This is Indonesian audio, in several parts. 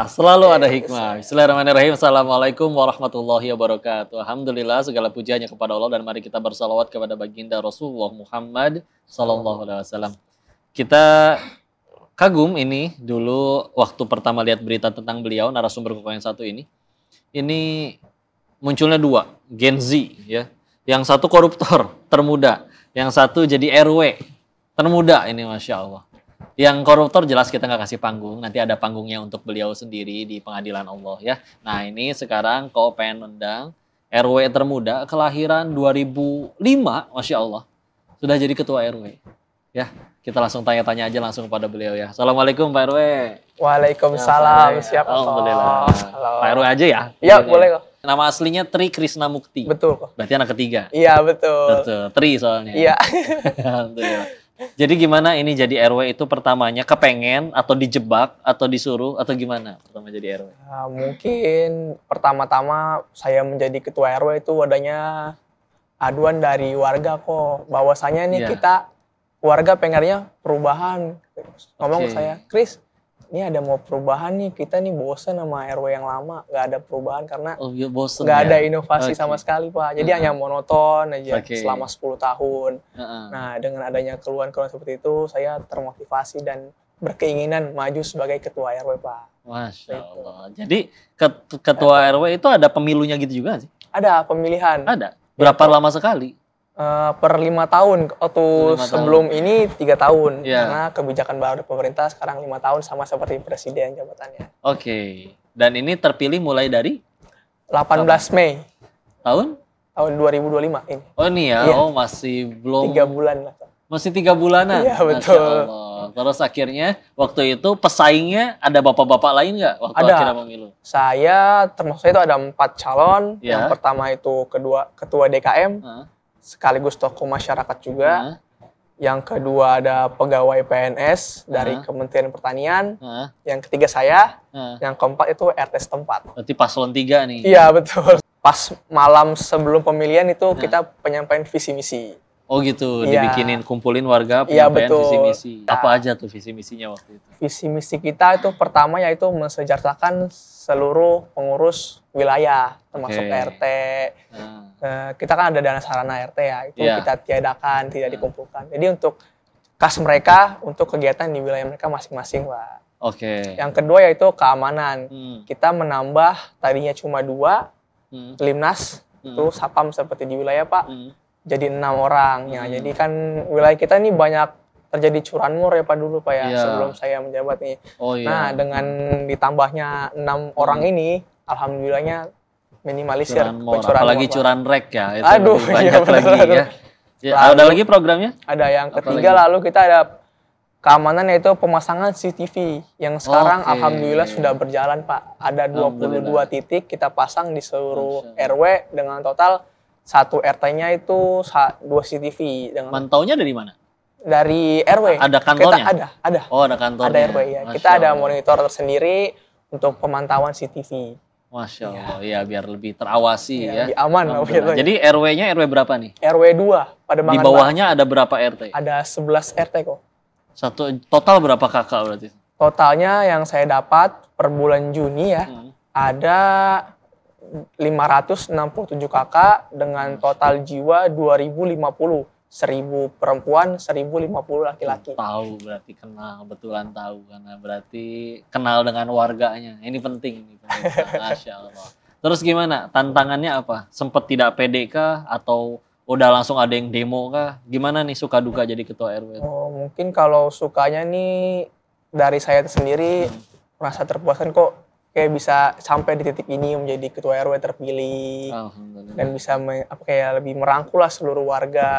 Selalu ada hikmah. Bismillahirrahmanirrahim. Assalamualaikum warahmatullahi wabarakatuh. Alhamdulillah segala pujiannya kepada Allah dan mari kita bersalawat kepada baginda Rasulullah Muhammad sallallahu alaihi wasallam. Kita kagum ini dulu waktu pertama lihat berita tentang beliau narasumber Koko yang satu ini. Ini munculnya dua, Gen Z ya. Yang satu koruptor termuda, yang satu jadi RW termuda ini Masya Allah. Yang koruptor jelas kita nggak kasih panggung, nanti ada panggungnya untuk beliau sendiri di pengadilan Allah ya. Nah ini sekarang kau pengen undang RW termuda kelahiran 2005, Masya Allah. Sudah jadi ketua RW. Ya, kita langsung tanya-tanya aja langsung kepada beliau ya. Assalamualaikum Pak RW. Waalaikumsalam, siap. Alhamdulillah. Pak RW aja ya? Iya, boleh kok. Nama aslinya Tri Krisnamukti. Betul kok. Berarti anak ketiga? Iya, betul. Betul, Tri soalnya. Iya. Alhamdulillah. Jadi gimana ini jadi RW itu pertamanya kepengen atau dijebak atau disuruh atau gimana pertama jadi RW? Nah, mungkin pertama-tama saya menjadi ketua RW itu adanya aduan dari warga kok. Bahwasanya nih kita warga pengennya perubahan. Ngomong ke saya, Kris, ini ada mau perubahan nih, kita nih bosen sama RW yang lama, nggak ada perubahan karena nggak ada inovasi sama sekali Pak. Jadi hanya monoton aja selama 10 tahun. Nah dengan adanya keluhan-keluhan seperti itu, saya termotivasi dan berkeinginan maju sebagai ketua RW Pak. Masya Allah. Jadi ketua RW itu ada pemilunya gitu juga sih? Ada pemilihan. Ada? Berapa lama sekali? Per 5 tahun, waktu sebelum ini 3 tahun. Karena kebijakan baru pemerintah sekarang 5 tahun sama seperti presiden jabatannya. Oke. Dan ini terpilih mulai dari? 18 Mei. Tahun? Tahun 2025 ini. Oh ini ya, oh masih belum. 3 bulan lah. Masih 3 bulanan? Iya betul. Masya Allah. Terus akhirnya waktu itu pesaingnya ada bapak-bapak lain nggak waktu akhirnya pemilu? Saya termasuk itu ada 4 calon. Yang pertama itu ketua DKM. Sekaligus tokoh masyarakat juga. Yang kedua ada pegawai PNS dari Kementerian Pertanian. Yang ketiga saya. Yang keempat itu RT setempat. Berarti paslon 3 nih? Iya betul. Pas malam sebelum pemilihan itu kita penyampaian visi misi. Oh gitu, dibikinin kumpulin warga penyampaian visi misi. Apa aja tuh visi misinya waktu itu? Visi misi kita itu pertama yaitu mensejahterakan seluruh pengurus wilayah termasuk RT. Kita kan ada dana sarana RT ya, itu kita tiadakan, tidak dikumpulkan. Jadi untuk kas mereka untuk kegiatan di wilayah mereka masing-masing, Pak. Yang kedua yaitu keamanan. Kita menambah tadinya cuma 2 Limnas itu Sapam seperti di wilayah Pak. Jadi 6 orang. Ya, jadi kan wilayah kita ini banyak terjadi curanmor ya Pak dulu Pak ya sebelum saya menjabat nih. Nah, dengan ditambahnya 6 orang ini alhamdulillahnya minimalisir curanmor. Apalagi curanrek ya. Itu aduh, banyak lagi ya. Ada lagi programnya? Ada yang ketiga lalu kita ada keamanan yaitu pemasangan CCTV yang sekarang alhamdulillah sudah berjalan Pak. Ada 22 titik kita pasang di seluruh RW dengan total 1 RT-nya itu 2 CCTV. Mantaunya dari mana? Dari RW. Ada kantornya? Kita ada. Oh, ada kantornya. Ada RW ya. Kita ada monitor tersendiri untuk pemantauan CCTV. Masya Allah, ya biar lebih terawasi ya. Lebih aman. Jadi RW-nya RW berapa nih? RW 2. Di bawahnya ada berapa RT? Ada 11 RT kok. Total berapa kakak berarti? Totalnya yang saya dapat per bulan Juni ya, ada 567 kakak dengan total jiwa 2050. 1000 perempuan, 1050 laki-laki. Tahu berarti kenal, betulan tahu karena berarti kenal dengan warganya. Ini penting nih pemirsa. Masya Allah. Terus gimana? Tantangannya apa? Sempat tidak pede kah atau udah langsung ada yang demo kah? Gimana nih suka duka jadi ketua RW? Oh, mungkin kalau sukanya nih dari saya sendiri merasa terpuaskan kok kayak bisa sampai di titik ini menjadi ketua RW terpilih dan bisa kayak lebih merangkul lah seluruh warga.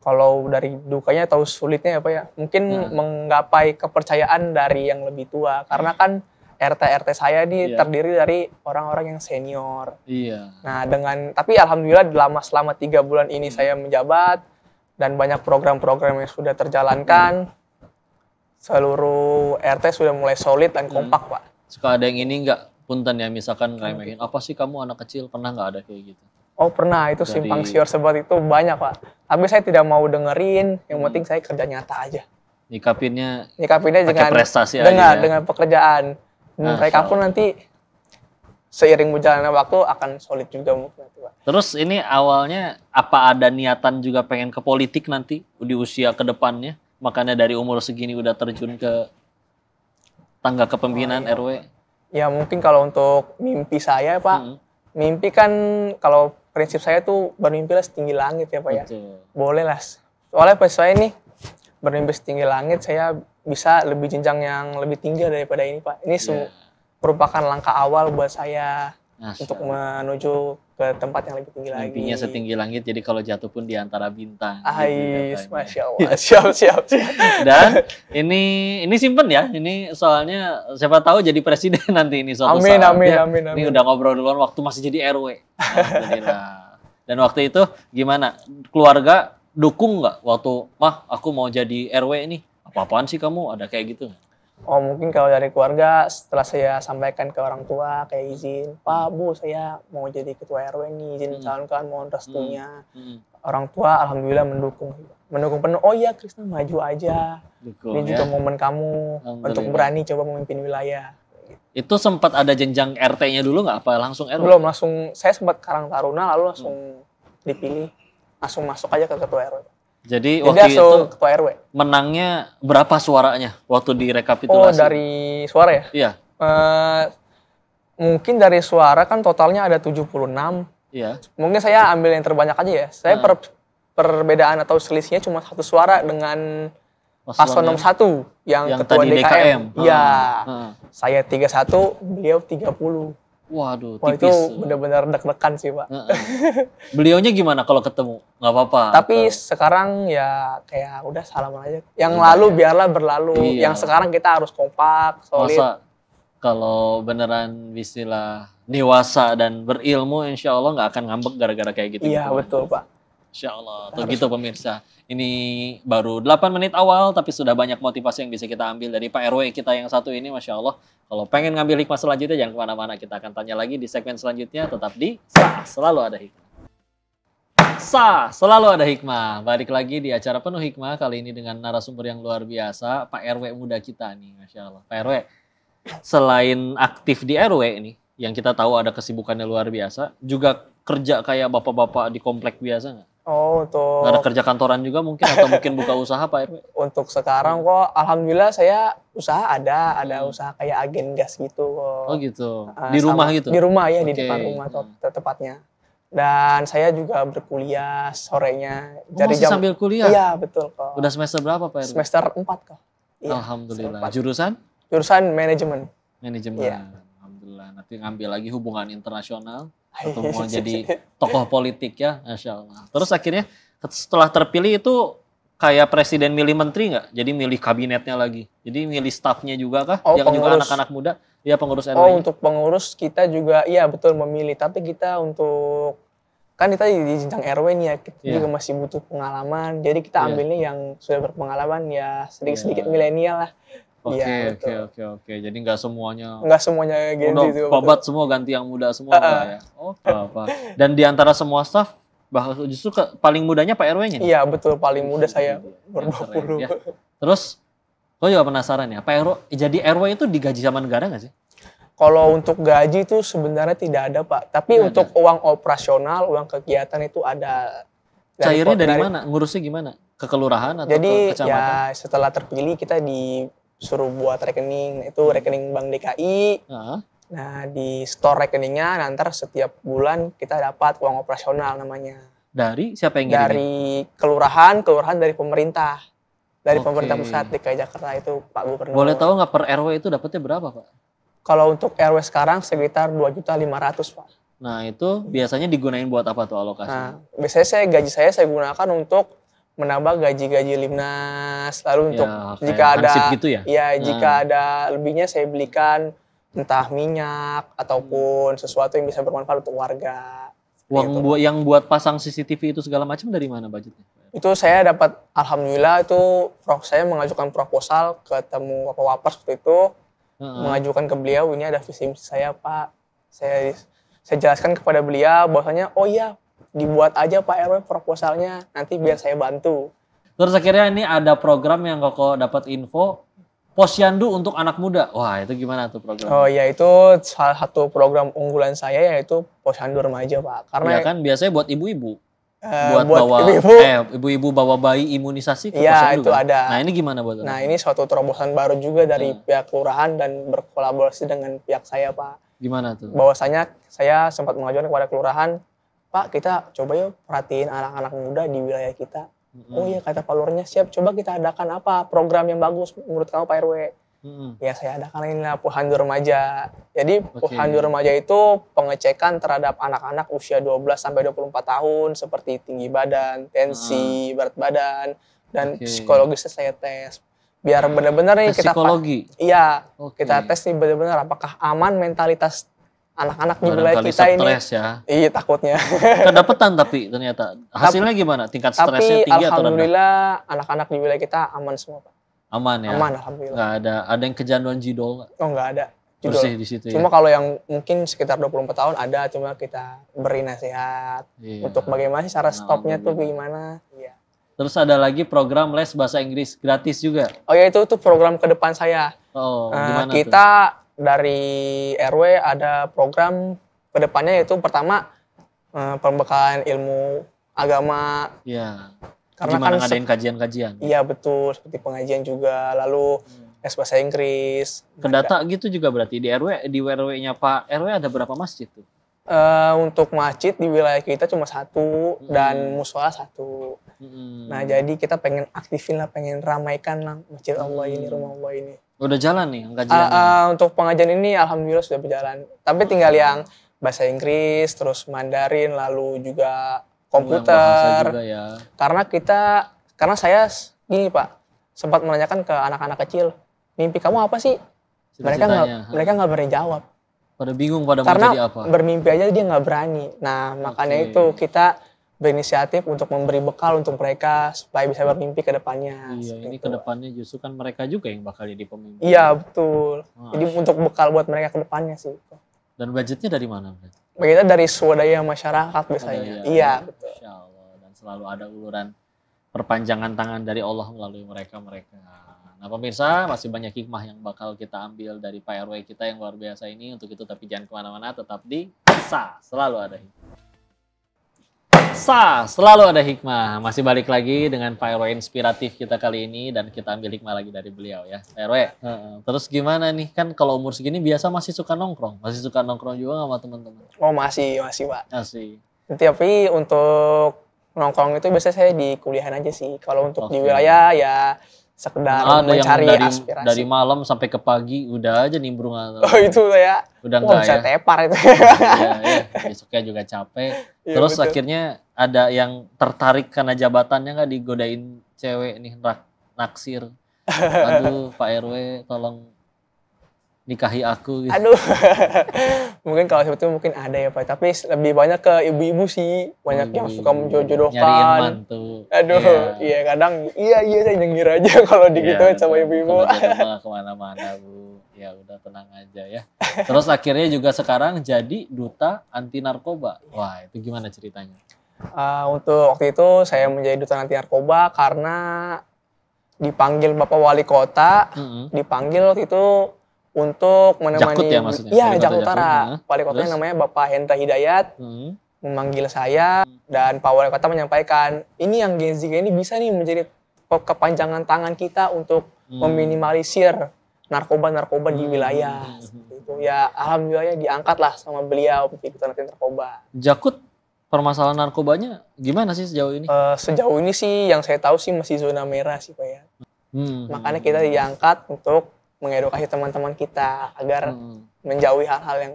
Kalau dari dukanya tahu sulitnya apa ya? Mungkin menggapai kepercayaan dari yang lebih tua karena kan RT saya ini terdiri dari orang-orang yang senior. Nah, tapi alhamdulillah selama 3 bulan ini saya menjabat dan banyak program-program yang sudah terjalankan. Seluruh RT sudah mulai solid dan kompak, Pak. Suka ada yang ini nggak, punten ya, misalkan ngeremehin, apa sih kamu anak kecil, pernah nggak ada kayak gitu? Oh pernah, itu simpang siur seperti itu banyak Pak. Tapi saya tidak mau dengerin, yang penting saya kerja nyata aja. Nyikapinnya dengan prestasi dengan pekerjaan. Mereka pun nanti seiring berjalannya waktu akan solid juga mungkin. Terus ini awalnya apa ada niatan juga pengen ke politik nanti di usia kedepannya? Makanya dari umur segini udah terjun ke tangga kepemimpinan RW? Ya mungkin kalau untuk mimpi saya Pak, mimpi kan kalau prinsip saya tuh bermimpilah setinggi langit ya Pak ya. Boleh lah. Soalnya pas saya nih bermimpi setinggi langit, saya bisa lebih jenjang yang lebih tinggi daripada ini Pak. Ini merupakan langkah awal buat saya untuk menuju ke tempat yang lebih tinggi lagi. Mimpinya setinggi langit, jadi kalau jatuh pun di antara bintang. Gitu, Masya Allah. Siap. Dan ini simpen ya, ini soalnya siapa tahu jadi presiden nanti ini suatu saat. Amin. Ini udah ngobrol duluan waktu masih jadi RW. Alhamdulillah. Dan waktu itu gimana? Keluarga dukung nggak waktu, mah aku mau jadi RW ini? Apa-apaan sih kamu? Ada kayak gitu nggak? Oh mungkin kalau dari keluarga setelah saya sampaikan ke orang tua kayak izin, Pak Bu saya mau jadi ketua RW nih, izin mencalonkan, mohon restunya. Orang tua alhamdulillah mendukung penuh. Oh iya Krisna maju aja, ini juga momen kamu untuk berani coba memimpin wilayah. Itu sempat ada jenjang RT-nya dulu nggak? Apa langsung RW? Belum, langsung saya sempat Karang Taruna lalu langsung dipilih, langsung masuk aja ke ketua RW. Jadi waktu itu ketua RW. Menangnya berapa suaranya waktu direkapitulasi? Oh dari suara ya? Iya. Mungkin dari suara kan totalnya ada 76. Iya. Mungkin saya ambil yang terbanyak aja ya. Saya perbedaan atau selisihnya cuma 1 suara dengan paslon nomor 1 yang ketua DKM. Iya. Saya 31, beliau 30. Waduh, tipis. Itu benar-benar deg-degan sih Pak. Beliaunya gimana kalau ketemu? Nggak apa-apa? Tapi sekarang ya kayak udah salaman aja. Yang lalu biarlah berlalu. Iya. Yang sekarang kita harus kompak, solid. Masa kalau beneran istilah dewasa dan berilmu, insya Allah nggak akan ngambek gara-gara kayak gitu. Iya betul Pak. Insya Allah. Tuh gitu pemirsa. Ini baru 8 menit awal, tapi sudah banyak motivasi yang bisa kita ambil dari Pak RW kita yang satu ini, Masya Allah. Kalau pengen ngambil hikmah selanjutnya, jangan kemana-mana. Kita akan tanya lagi di segmen selanjutnya, tetap di Selalu Ada Hikmah. Selalu Ada Hikmah. Balik lagi di acara Penuh Hikmah, kali ini dengan narasumber yang luar biasa, Pak RW muda kita nih, Masya Allah. Pak RW, selain aktif di RW ini, yang kita tahu ada kesibukannya luar biasa, juga kerja kayak bapak-bapak di komplek biasa nggak? Oh, untuk... Nggak ada kerja kantoran juga mungkin, atau mungkin buka usaha Pak RW? Untuk sekarang kok, alhamdulillah saya usaha ada usaha kayak agen gas gitu kok. Oh gitu, di rumah gitu? Di rumah ya, di depan rumah tepatnya. Dan saya juga berkuliah sorenya. Masih sambil kuliah? Iya, betul kok. Udah semester berapa Pak RW? Semester 4 kok. Iya, alhamdulillah. Jurusan? Jurusan manajemen. Manajemen. Iya. Alhamdulillah. Nanti ngambil lagi hubungan internasional. Atau mau jadi tokoh politik ya, Masya Allah. Terus akhirnya setelah terpilih itu kayak presiden milih menteri nggak? Jadi milih kabinetnya lagi. Jadi milih stafnya juga kah? Yang juga anak-anak muda? Iya pengurus RW. Oh untuk pengurus kita juga, iya betul memilih. Tapi kita untuk, kan kita di jenjang RW nih ya, kita juga masih butuh pengalaman. Jadi kita ambilnya yang sudah berpengalaman ya, sedikit-sedikit milenial lah. Oke. Jadi nggak semuanya ganti itu. Pabat semua ganti yang muda semua ya. Oke. Dan di antara semua staff, bahkan justru paling mudanya Pak RW-nya. Iya betul, paling muda saya ber-20. Ya. Terus, kau juga penasaran ya, Pak RW, jadi RW itu digaji sama negara nggak sih? Kalau untuk gaji itu sebenarnya tidak ada Pak. Tapi untuk uang operasional, uang kegiatan itu ada. Cairnya dari mana? Ngurusnya gimana? Ke kelurahan atau ke kecamatan? Ya setelah terpilih kita disuruh buat rekening, itu rekening Bank DKI. Nah di store rekeningnya nanti setiap bulan kita dapat uang operasional namanya. Dari siapa yang ngirimin? Dari kelurahan dari pemerintah. Dari pemerintah pusat DKI Jakarta itu Pak Gubernur. Boleh tahu nggak per RW itu dapatnya berapa Pak? Kalau untuk RW sekarang sekitar 2.500.000 Pak. Nah itu biasanya digunain buat apa tuh alokasi? Nah biasanya gaji saya gunakan untuk menambah gaji-gaji Limnas, lalu untuk jika ada gitu ya? Jika ada lebihnya saya belikan entah minyak ataupun sesuatu yang bisa bermanfaat untuk warga. Uang gitu. Yang buat pasang CCTV itu segala macam dari mana budgetnya? Itu saya dapat, alhamdulillah itu saya mengajukan proposal ketemu Bapak Wapres waktu itu, mengajukan ke beliau, ini ada visi misi saya Pak. Saya jelaskan kepada beliau bahwasanya oh iya dibuat aja Pak RW proposalnya, nanti biar saya bantu. Terus akhirnya ini ada program yang Koko dapat info Posyandu untuk anak muda. Wah, itu gimana tuh program? Oh iya, itu salah satu program unggulan saya yaitu Posyandu Remaja, Pak. Karena ya kan biasanya buat ibu-ibu. buat bawa ibu-ibu. Ibu-ibu bawa bayi imunisasi ke Iya, posyandu itu kan? ada. Nah, ini gimana buat Nah, ini suatu terobosan baru juga dari pihak kelurahan dan berkolaborasi dengan pihak saya, Pak. Gimana tuh? Bahwasanya saya sempat mengajukan kepada kelurahan, Pak, kita coba yuk perhatiin anak-anak muda di wilayah kita. Oh iya, kata Pak Lurahnya, siap, coba kita adakan apa program yang bagus menurut kamu Pak RW. Ya saya adakan inilah Posyandu Remaja. Jadi Posyandu Remaja itu pengecekan terhadap anak-anak usia 12-24 tahun seperti tinggi badan, tensi, berat badan, dan psikologisnya saya tes. Biar benar-benar nih kita psikologi. Iya, kita tes nih benar-benar apakah aman mentalitas anak-anak di wilayah kita ini. Ya. Iya, takutnya. Kedapetan tapi ternyata. Hasilnya gimana? Tingkat stresnya tinggi atau rendah? Alhamdulillah anak-anak di wilayah kita aman semua, Pak. Aman ya? Aman, alhamdulillah. Nggak ada yang kecanduan jidol nggak? Oh, nggak ada. Jidol. Bersih di situ ya? Cuma kalau yang mungkin sekitar 24 tahun ada, cuma kita beri nasihat. Untuk bagaimana sih cara stopnya tuh gimana. Iya. Terus ada lagi program les bahasa Inggris gratis juga? Oh ya, itu program ke depan saya. Oh, gimana kita tuh? Dari RW ada program kedepannya yaitu pertama pembekalan ilmu agama. Iya. Karena gimana kan ngadain kajian-kajian? Iya betul, seperti pengajian juga, lalu les bahasa Inggris. Kedata gitu juga berarti di RW-nya Pak RW ada berapa masjid tuh? Untuk masjid di wilayah kita cuma 1 dan musola 1. Nah jadi kita pengen aktifin lah, pengen ramaikan lah masjid Allah ini, rumah Allah ini. Udah jalan nih kajiannya? Untuk pengajian ini alhamdulillah sudah berjalan. Tapi tinggal yang bahasa Inggris, terus Mandarin, lalu juga komputer. Juga ya. Karena saya gini Pak, sempat menanyakan ke anak-anak kecil, mimpi kamu apa sih? Mereka nggak berani jawab. Pada bingung pada mau karena jadi apa. Karena bermimpi aja dia nggak berani. Nah makanya itu kita berinisiatif untuk memberi bekal untuk mereka supaya bisa bermimpi ke depannya. Iya, ini ke depannya justru kan mereka juga yang bakal jadi pemimpin. Iya, betul. Jadi untuk bekal buat mereka ke depannya sih. Dan budgetnya dari mana? Budgetnya dari swadaya masyarakat biasanya. Iya, betul. Insya Allah. Dan selalu ada uluran perpanjangan tangan dari Allah melalui mereka-mereka. Nah pemirsa, masih banyak hikmah yang bakal kita ambil dari Pak RW kita yang luar biasa ini. Untuk itu tapi jangan kemana-mana, tetap di SA, selalu ada hikmah. Selalu ada hikmah. Masih balik lagi dengan Pak RW inspiratif kita kali ini dan kita ambil hikmah lagi dari beliau ya. Pak RW, terus gimana nih? Kan kalau umur segini biasa masih suka nongkrong. Masih suka nongkrong juga sama teman-teman? Oh masih Pak. Masih. Tapi untuk nongkrong itu biasanya saya di kuliahan aja sih. Kalau untuk di wilayah ya sekedar mencari aspirasi. Dari malam sampai ke pagi udah aja nimbrung. Oh itu ya. Udah enggak bisa tepar itu. Iya. Besoknya juga capek. Ya, terus betul. Akhirnya ada yang tertarik karena jabatannya nggak digodain cewek nih naksir. Aduh Pak RW tolong nikahi aku gitu. Aduh. Mungkin kalau seperti itu mungkin ada ya Pak. Tapi lebih banyak ke ibu-ibu sih. Banyak yang suka menjodohkan. Nyariin mantu. Aduh. Iya kadang. Iya saya nyengir aja kalau digituin sama ibu-ibu. Kalau kemana-mana Bu. Ya udah tenang aja ya. Terus akhirnya juga sekarang jadi duta anti narkoba. Wah itu gimana ceritanya? Untuk waktu itu saya menjadi duta anti narkoba karena dipanggil Bapak Wali Kota. Dipanggil waktu itu untuk menemani. Jakut ya maksudnya? Iya, Jakut Utara. Wali Kotanya namanya Bapak Hendra Hidayat. Memanggil saya dan Pak Wali Kota menyampaikan, ini yang Gen Z ini bisa nih menjadi kepanjangan tangan kita untuk meminimalisir narkoba di wilayah. Itu ya alhamdulillah diangkat lah sama beliau menjadi duta anti narkoba. Jakut permasalahan narkobanya gimana sih sejauh ini? Sejauh ini sih yang saya tahu sih masih zona merah sih Pak ya. Makanya kita diangkat untuk mengedukasi teman-teman kita agar menjauhi hal-hal yang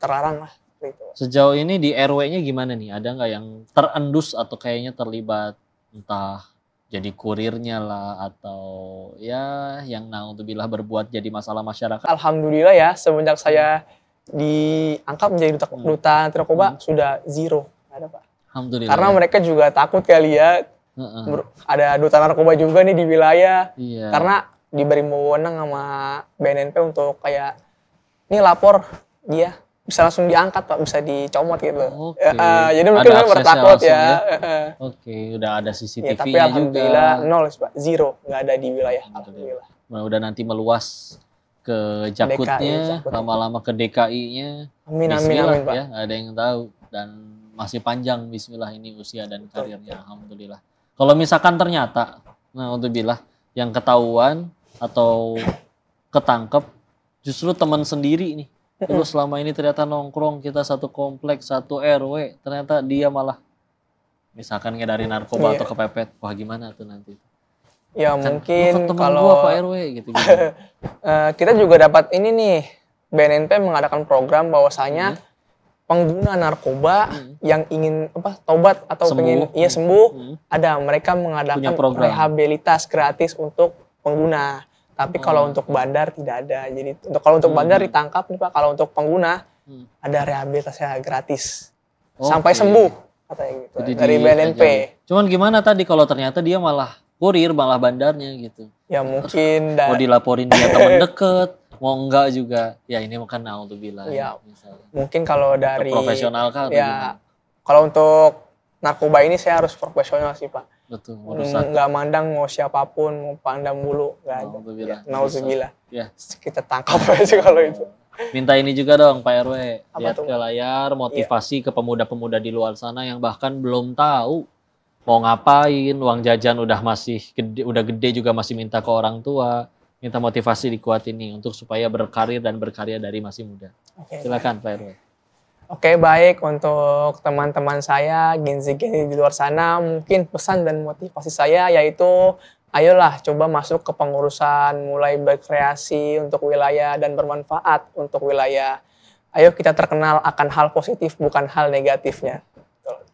terlarang lah. Gitu. Sejauh ini di RW-nya gimana nih? Ada nggak yang terendus atau kayaknya terlibat entah jadi kurirnya lah atau ya yang naudzubillah berbuat jadi masalah masyarakat? Alhamdulillah ya semenjak saya diangkat menjadi duta anti narkoba sudah zero. Ada Pak. Alhamdulillah. Karena mereka juga takut kali ya. Ada duta narkoba juga nih di wilayah. Iya. Karena diberi wewenang sama BNNP untuk kayak ini lapor dia bisa langsung diangkat Pak, bisa dicomot gitu. Jadi mungkin mereka bertakut ya. Oke, udah ada CCTV-nya ya, tapi alhamdulillah juga. nol Pak, zero, nggak ada di wilayah. Alhamdulillah. Mudah-mudahan nanti meluas ke Jakutnya, lama-lama ke DKI-nya. Amin, Bismillah, amin, Pak. Ya, ada yang tahu. Dan masih panjang Bismillah ini usia dan karirnya. Alhamdulillah. Kalau misalkan ternyata, alhamdulillah, yang ketahuan atau ketangkep justru teman sendiri nih. Dulu selama ini ternyata nongkrong kita satu kompleks, satu RW, ternyata dia malah misalkan ngedari narkoba atau kepepet. Wah, gimana tuh nanti? Ya Kan, mungkin kalau gua Pak RW gitu. kita juga dapat ini nih, BNNP mengadakan program bahwasanya pengguna narkoba yang ingin tobat atau pengen sembuh, ada mereka mengadakan rehabilitas gratis untuk pengguna. Tapi kalau untuk bandar tidak ada. Jadi kalau untuk bandar ditangkap nih Pak, kalau untuk pengguna ada rehabilitasnya gratis. Sampai sembuh katanya gitu. Jadi dari BNNP. Cuman gimana tadi kalau ternyata dia malah kurir, malah bandarnya gitu. Ya mungkin mau dilaporin dia teman deket, mau enggak juga. Ya ini bukan naudzubillah. Ya, mungkin kalau dari profesional kan. Ya, kalau untuk narkoba ini saya harus profesional sih Pak. Betul, nggak mandang mau siapapun, mau pandang bulu, nggak ada. Nauzubillah. Ya. Kita tangkap aja kalau itu. Minta ini juga dong Pak RW, lihat ke layar, motivasi ke pemuda-pemuda di luar sana yang bahkan belum tahu mau ngapain, uang jajan udah gede juga masih minta ke orang tua, minta motivasi dikuatin nih untuk supaya berkarir dan berkarya dari masih muda. Silakan Pak RW. Oke, baik untuk teman-teman saya, Genzi-Genzi di luar sana, mungkin pesan dan motivasi saya yaitu ayolah coba masuk ke pengurusan, mulai berkreasi untuk wilayah dan bermanfaat untuk wilayah. Ayo kita terkenal akan hal positif, bukan hal negatifnya.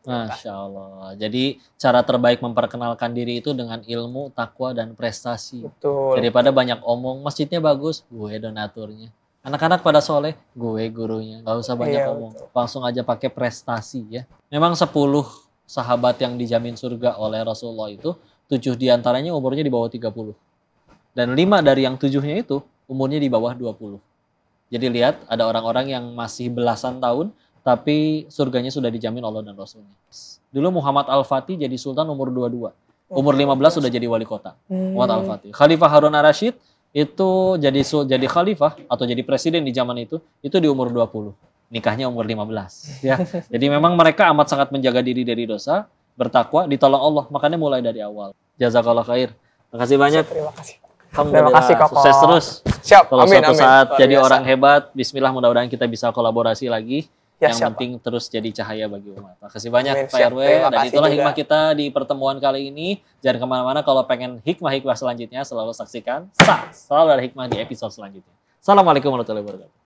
Masya Allah. Jadi cara terbaik memperkenalkan diri itu dengan ilmu, takwa, dan prestasi. Betul. Daripada banyak omong, masjidnya bagus, gue donaturnya. Anak-anak pada soleh, gue gurunya. Gak usah banyak omong. Betul. Langsung aja pakai prestasi ya. Memang 10 sahabat yang dijamin surga oleh Rasulullah itu, 7 diantaranya umurnya di bawah 30. Dan 5 dari yang 7-nya itu umurnya di bawah 20. Jadi lihat, ada orang-orang yang masih belasan tahun, tapi surganya sudah dijamin Allah dan Rasulnya. Dulu Muhammad Al-Fatih jadi sultan umur 22. Umur 15 sudah jadi wali kota. Muhammad Al-Fatih. Khalifah Harun ar-Rasyid itu jadi khalifah atau jadi presiden di zaman itu di umur 20. Nikahnya umur 15. Ya. Jadi memang mereka amat sangat menjaga diri dari dosa, bertakwa, ditolong Allah. Makanya mulai dari awal. Jazakallah khair. Terima kasih banyak. Terima kasih. Alhamdulillah. Terima kasih, sukses terus. Siap. Kalau Amin, suatu saat amin. jadi orang hebat, bismillah mudah-mudahan kita bisa kolaborasi lagi. Ya, yang penting terus jadi cahaya bagi umat. Terima kasih banyak Pak RW. Dan itulah hikmah kita di pertemuan kali ini. Jangan kemana-mana, kalau pengen hikmah-hikmah selanjutnya selalu saksikan selalu ada hikmah di episode selanjutnya. Assalamualaikum warahmatullahi wabarakatuh.